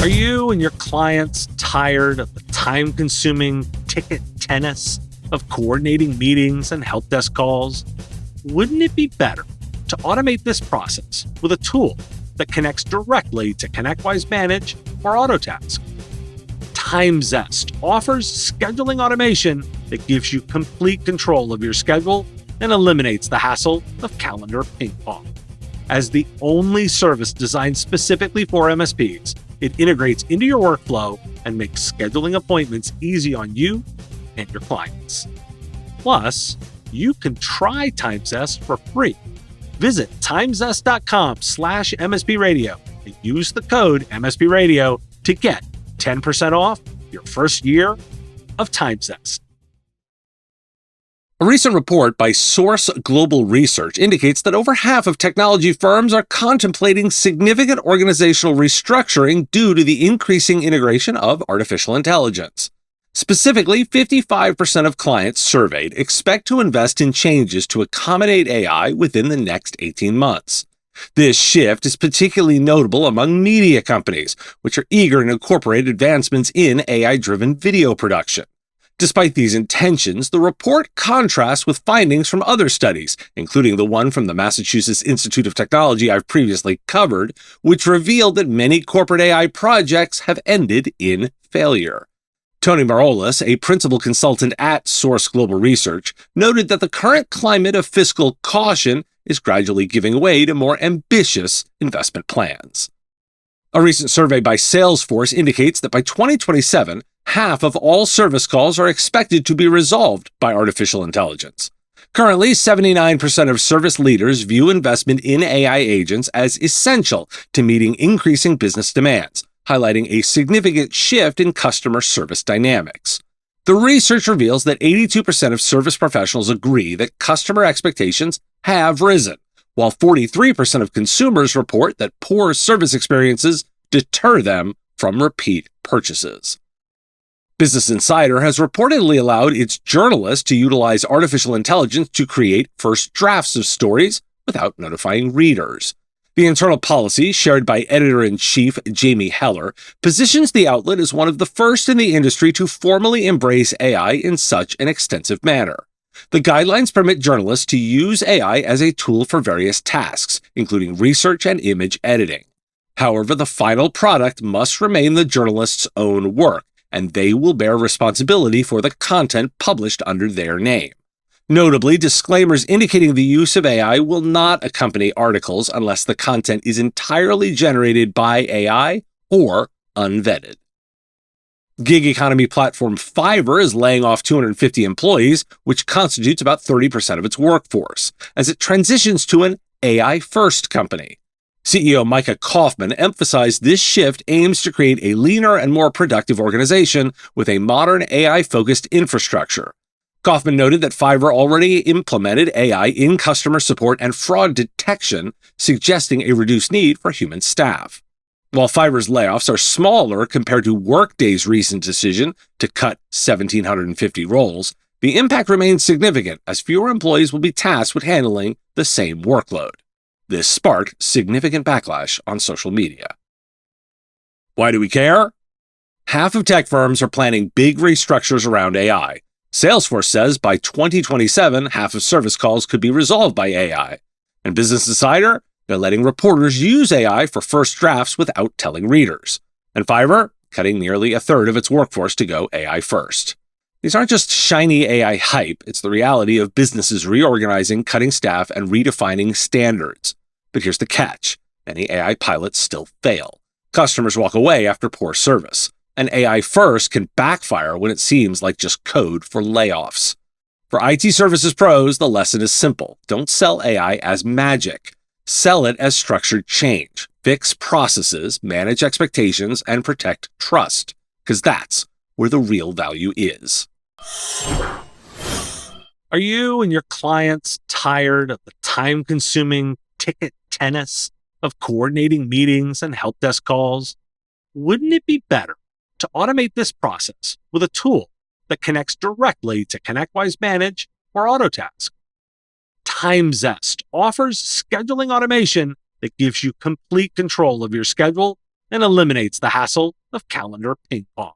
Are you and your clients tired of the time-consuming ticket tennis of coordinating meetings and help desk calls? Wouldn't it be better to automate this process with a tool that connects directly to ConnectWise Manage or Autotask? TimeZest offers scheduling automation that gives you complete control of your schedule and eliminates the hassle of calendar ping pong. As the only service designed specifically for MSPs, it integrates into your workflow and makes scheduling appointments easy on you and your clients. Plus, you can try TimeZest for free. Visit timezest.com/MSPradio and use the code MSPradio to get 10% off your first year of TimeZest. A recent report by Source Global Research indicates that over half of technology firms are contemplating significant organizational restructuring due to the increasing integration of artificial intelligence. Specifically, 55% of clients surveyed expect to invest in changes to accommodate AI within the next 18 months. This shift is particularly notable among media companies, which are eager to incorporate advancements in AI-driven video production. Despite these intentions, the report contrasts with findings from other studies, including the one from the Massachusetts Institute of Technology I've previously covered, which revealed that many corporate AI projects have ended in failure. Tony Marolis, a principal consultant at Source Global Research, noted that the current climate of fiscal caution is gradually giving way to more ambitious investment plans. A recent survey by Salesforce indicates that by 2027, half of all service calls are expected to be resolved by artificial intelligence. Currently, 79% of service leaders view investment in AI agents as essential to meeting increasing business demands, highlighting a significant shift in customer service dynamics. The research reveals that 82% of service professionals agree that customer expectations have risen, while 43% of consumers report that poor service experiences deter them from repeat purchases. Business Insider has reportedly allowed its journalists to utilize artificial intelligence to create first drafts of stories without notifying readers. The internal policy, shared by editor-in-chief Jamie Heller, positions the outlet as one of the first in the industry to formally embrace AI in such an extensive manner. The guidelines permit journalists to use AI as a tool for various tasks, including research and image editing. However, the final product must remain the journalist's own work, and they will bear responsibility for the content published under their name. Notably, disclaimers indicating the use of AI will not accompany articles unless the content is entirely generated by AI or unvetted. Gig economy platform Fiverr is laying off 250 employees, which constitutes about 30% of its workforce, as it transitions to an AI-first company. CEO Micah Kaufman emphasized this shift aims to create a leaner and more productive organization with a modern AI-focused infrastructure. Kaufman noted that Fiverr already implemented AI in customer support and fraud detection, suggesting a reduced need for human staff. While Fiverr's layoffs are smaller compared to Workday's recent decision to cut 1,750 roles, the impact remains significant as fewer employees will be tasked with handling the same workload. This sparked significant backlash on social media. Why do we care? Half of tech firms are planning big restructures around AI. Salesforce says by 2027, half of service calls could be resolved by AI. And Business Insider, they're letting reporters use AI for first drafts without telling readers. And Fiverr, cutting nearly a third of its workforce to go AI first. These aren't just shiny AI hype, it's the reality of businesses reorganizing, cutting staff, and redefining standards. But here's the catch. Many AI pilots still fail. Customers walk away after poor service. And AI first can backfire when it seems like just code for layoffs. For IT services pros, the lesson is simple. Don't sell AI as magic. Sell it as structured change. Fix processes, manage expectations, and protect trust. Because that's where the real value is. Are you and your clients tired of the time-consuming ticket tennis of coordinating meetings and help desk calls? Wouldn't it be better to automate this process with a tool that connects directly to ConnectWise Manage or Autotask? TimeZest offers scheduling automation that gives you complete control of your schedule and eliminates the hassle of calendar ping pong.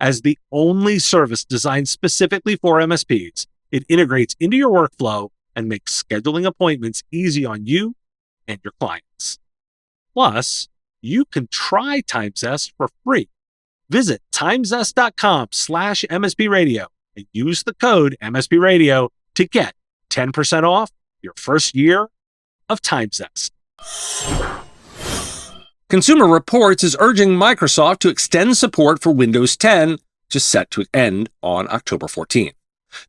As the only service designed specifically for MSPs, it integrates into your workflow and makes scheduling appointments easy on you and your clients. Plus, you can try TimeZest for free. Visit timezest.com/MSPradio and use the code MSPradio to get 10% off your first year of TimeZest. Consumer Reports is urging Microsoft to extend support for Windows 10, which is set to end on October 14th.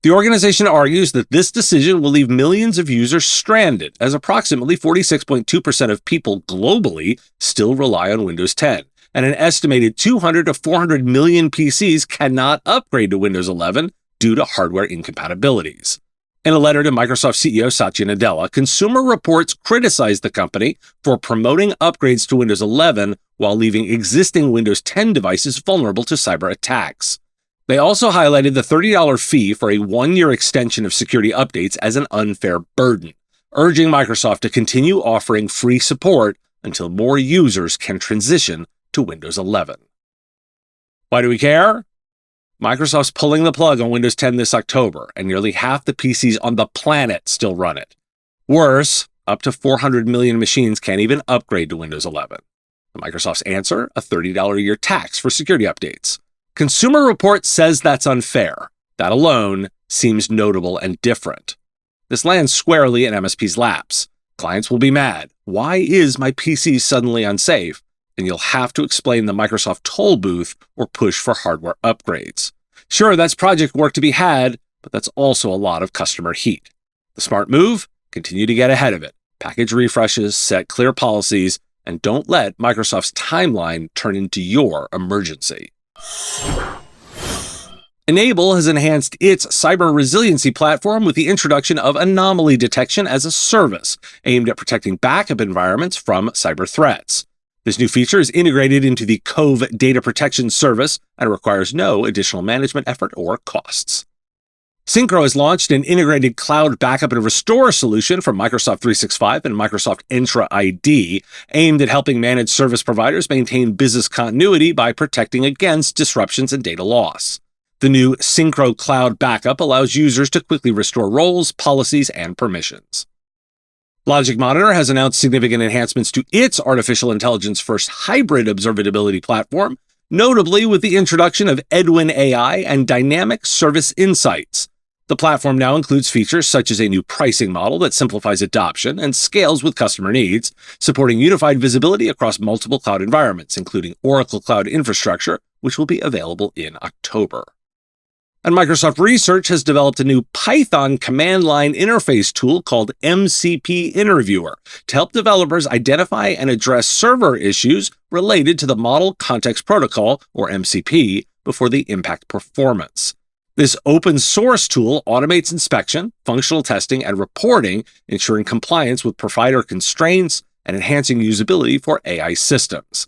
The organization argues that this decision will leave millions of users stranded, as approximately 46.2% of people globally still rely on Windows 10, and an estimated 200 to 400 million PCs cannot upgrade to Windows 11 due to hardware incompatibilities. In a letter to Microsoft CEO Satya Nadella, Consumer Reports criticized the company for promoting upgrades to Windows 11 while leaving existing Windows 10 devices vulnerable to cyber attacks. They also highlighted the $30 fee for a one-year extension of security updates as an unfair burden, urging Microsoft to continue offering free support until more users can transition to Windows 11. Why do we care? Microsoft's pulling the plug on Windows 10 this October, and nearly half the PCs on the planet still run it. Worse, up to 400 million machines can't even upgrade to Windows 11. Microsoft's answer, a $30 a year tax for security updates. Consumer Reports says that's unfair. That alone seems notable and different. This lands squarely in MSP's laps. Clients will be mad. Why is my PC suddenly unsafe? And you'll have to explain the Microsoft toll booth or push for hardware upgrades. Sure, that's project work to be had, but that's also a lot of customer heat. The smart move? Continue to get ahead of it. Package refreshes, set clear policies, and don't let Microsoft's timeline turn into your emergency. Enable has enhanced its cyber resiliency platform with the introduction of Anomaly detection as a service aimed at protecting backup environments from cyber threats. This new feature is integrated into the Cove data protection service and requires no additional management effort or costs. Syncro has launched an integrated cloud backup and restore solution for Microsoft 365 and Microsoft Entra ID, aimed at helping managed service providers maintain business continuity by protecting against disruptions and data loss. The new Syncro Cloud Backup allows users to quickly restore roles, policies, and permissions. Logic Monitor has announced significant enhancements to its artificial intelligence-first hybrid observability platform, notably with the introduction of Edwin AI and Dynamic Service Insights. The platform now includes features such as a new pricing model that simplifies adoption and scales with customer needs, supporting unified visibility across multiple cloud environments, including Oracle Cloud Infrastructure, which will be available in October. And Microsoft Research has developed a new Python command line interface tool called MCP Interviewer to help developers identify and address server issues related to the Model Context Protocol, or MCP, before they impact performance. This open source tool automates inspection, functional testing, and reporting, ensuring compliance with provider constraints and enhancing usability for AI systems.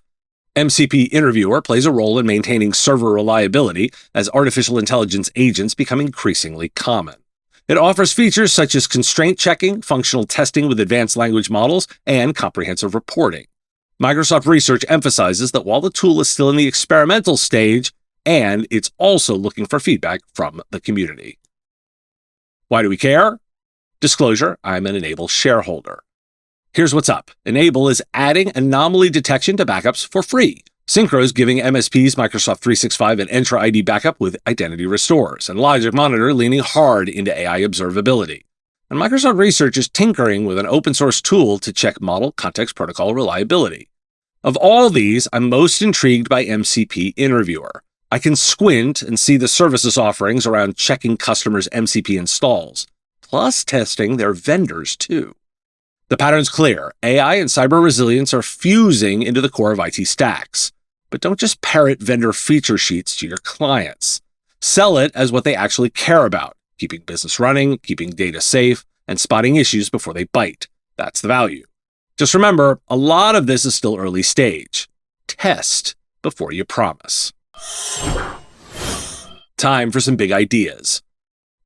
MCP Interviewer plays a role in maintaining server reliability as artificial intelligence agents become increasingly common. It offers features such as constraint checking, functional testing with advanced language models, and comprehensive reporting. Microsoft Research emphasizes that while the tool is still in the experimental stage, and it's also looking for feedback from the community. Why do we care? Disclosure, I'm an Enable shareholder. Here's what's up. Enable is adding anomaly detection to backups for free. Syncro is giving MSPs Microsoft 365 and Entra ID backup with identity restores, and Logic Monitor leaning hard into AI observability. And Microsoft Research is tinkering with an open source tool to check Model Context Protocol reliability. Of all these, I'm most intrigued by MCP Interviewer. I can squint and see the services offerings around checking customers' MCP installs, plus testing their vendors too. The pattern's clear. AI and cyber resilience are fusing into the core of IT stacks. But don't just parrot vendor feature sheets to your clients. Sell it as what they actually care about, keeping business running, keeping data safe, and spotting issues before they bite. That's the value. Just remember, a lot of this is still early stage. Test before you promise. Time for some big ideas.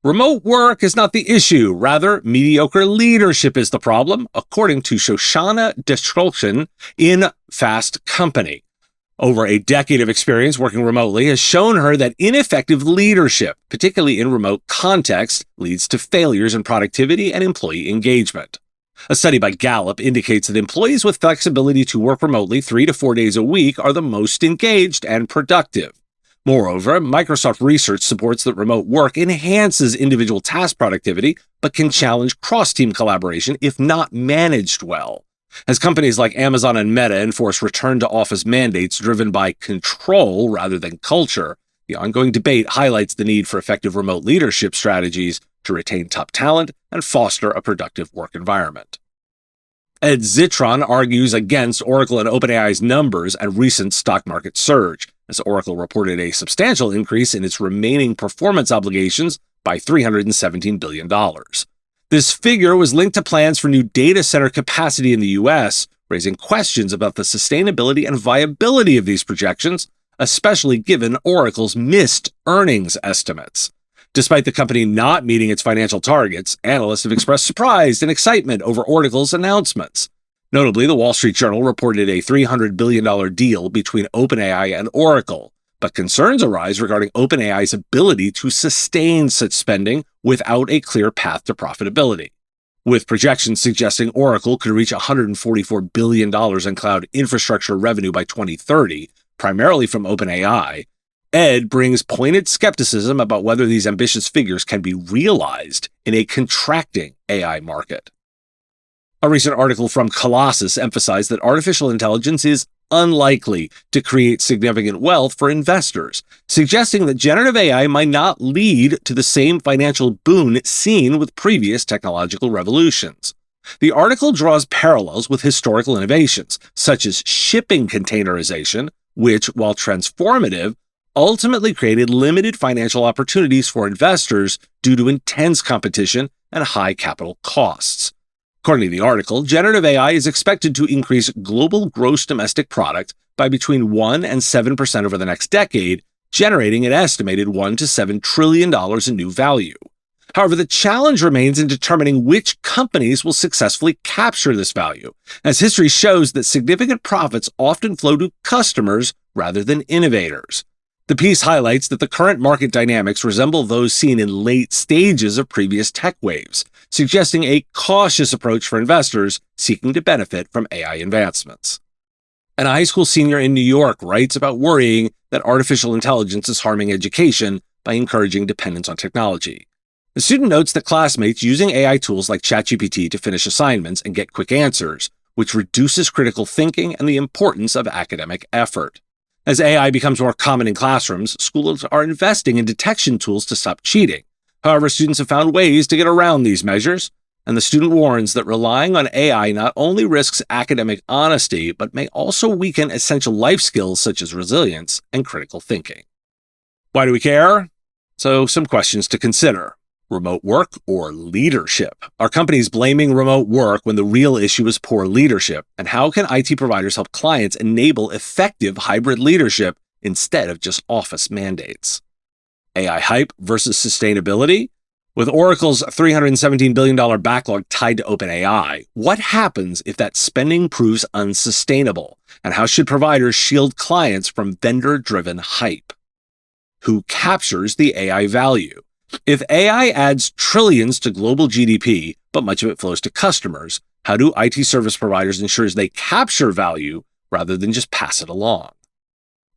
Remote work is not the issue. Rather, mediocre leadership is the problem, according to Shoshana Destruction in Fast Company. Over a decade of experience working remotely has shown her that ineffective leadership, particularly in remote contexts, leads to failures in productivity and employee engagement. A study by Gallup indicates that employees with flexibility to work remotely 3 to 4 days a week are the most engaged and productive. Moreover, Microsoft research supports that remote work enhances individual task productivity, but can challenge cross-team collaboration if not managed well. As companies like Amazon and Meta enforce return-to-office mandates driven by control rather than culture, the ongoing debate highlights the need for effective remote leadership strategies to retain top talent and foster a productive work environment. Ed Zitron argues against Oracle and OpenAI's numbers and recent stock market surge, as Oracle reported a substantial increase in its remaining performance obligations by $317 billion. This figure was linked to plans for new data center capacity in the U.S., raising questions about the sustainability and viability of these projections, especially given Oracle's missed earnings estimates. Despite the company not meeting its financial targets, analysts have expressed surprise and excitement over Oracle's announcements. Notably, the Wall Street Journal reported a $300 billion deal between OpenAI and Oracle, but concerns arise regarding OpenAI's ability to sustain such spending without a clear path to profitability. With projections suggesting Oracle could reach $144 billion in cloud infrastructure revenue by 2030, primarily from OpenAI, Ed brings pointed skepticism about whether these ambitious figures can be realized in a contracting AI market. A recent article from Colossus emphasized that artificial intelligence is unlikely to create significant wealth for investors, suggesting that generative AI might not lead to the same financial boon seen with previous technological revolutions. The article draws parallels with historical innovations, such as shipping containerization, which, while transformative, ultimately created limited financial opportunities for investors due to intense competition and high capital costs. According to the article, generative AI is expected to increase global gross domestic product by between 1% and 7% over the next decade, generating an estimated $1 to $7 trillion in new value. However, the challenge remains in determining which companies will successfully capture this value, as history shows that significant profits often flow to customers rather than innovators. The piece highlights that the current market dynamics resemble those seen in late stages of previous tech waves, suggesting a cautious approach for investors seeking to benefit from AI advancements. And a high school senior in New York writes about worrying that artificial intelligence is harming education by encouraging dependence on technology. The student notes that classmates using AI tools like ChatGPT to finish assignments and get quick answers, which reduces critical thinking and the importance of academic effort. As AI becomes more common in classrooms, schools are investing in detection tools to stop cheating. However, students have found ways to get around these measures, and the student warns that relying on AI not only risks academic honesty, but may also weaken essential life skills such as resilience and critical thinking. Why do we care? So, some questions to consider. Remote work or leadership? Are companies blaming remote work when the real issue is poor leadership? And how can IT providers help clients enable effective hybrid leadership instead of just office mandates? AI hype versus sustainability? With Oracle's $317 billion backlog tied to OpenAI, what happens if that spending proves unsustainable? And how should providers shield clients from vendor-driven hype? Who captures the AI value? If AI adds trillions to global GDP, but much of it flows to customers, how do IT service providers ensure they capture value rather than just pass it along?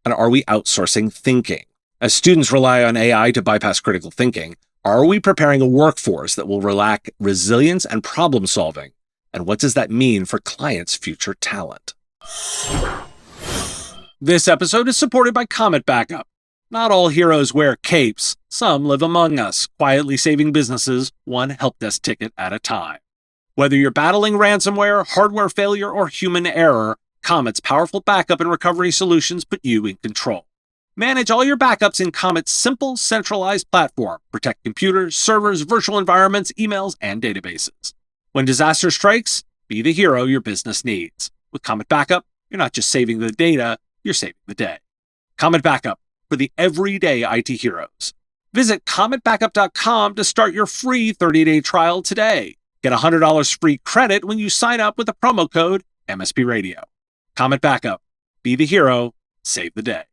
And are we outsourcing thinking? As students rely on AI to bypass critical thinking, are we preparing a workforce that will lack resilience and problem solving? And what does that mean for clients' future talent? This episode is supported by Comet Backup. Not all heroes wear capes. Some live among us, quietly saving businesses one help desk ticket at a time. Whether you're battling ransomware, hardware failure, or human error, Comet's powerful backup and recovery solutions put you in control. Manage all your backups in Comet's simple, centralized platform. Protect computers, servers, virtual environments, emails, and databases. When disaster strikes, be the hero your business needs. With Comet Backup, you're not just saving the data, you're saving the day. Comet Backup, for the everyday IT heroes. Visit cometbackup.com to start your free 30-day trial today. Get $100 free credit when you sign up with the promo code MSP Radio. Comet Backup. Be the hero. save the day.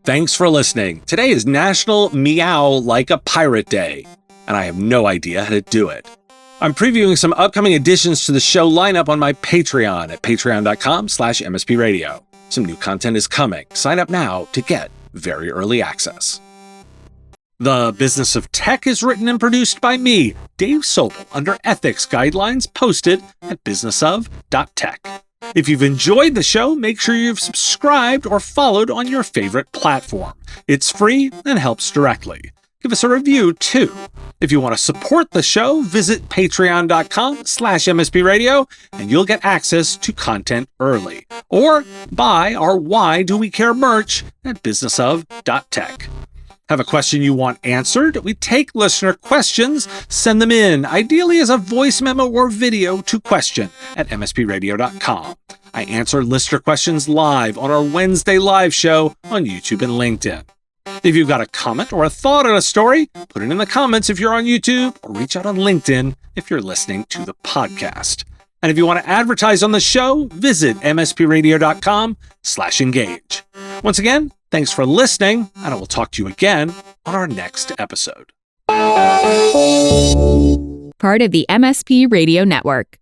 Thanks for listening. Today is National Meow Like a Pirate Day, and I have no idea how to do it. I'm previewing some upcoming additions to the show lineup on my Patreon at patreon.com/MSPradio. Some new content is coming. Sign up now to get very early access. The Business of Tech is written and produced by me, Dave Sobel, under ethics guidelines posted at businessof.tech. If you've enjoyed the show, make sure you've subscribed or followed on your favorite platform. It's free and helps directly. Give us a review, too. If you want to support the show, visit patreon.com/MSPradio, and you'll get access to content early. Or buy our Why Do We Care merch at businessof.tech. Have a question you want answered? We take listener questions, send them in, ideally as a voice memo or video to question@mspradio.com. I answer listener questions live on our Wednesday live show on YouTube and LinkedIn. If you've got a comment or a thought on a story, put it in the comments if you're on YouTube, or reach out on LinkedIn if you're listening to the podcast. And if you want to advertise on the show, visit mspradio.com/engage. Once again, thanks for listening, and I will talk to you again on our next episode. Part of the MSP Radio Network.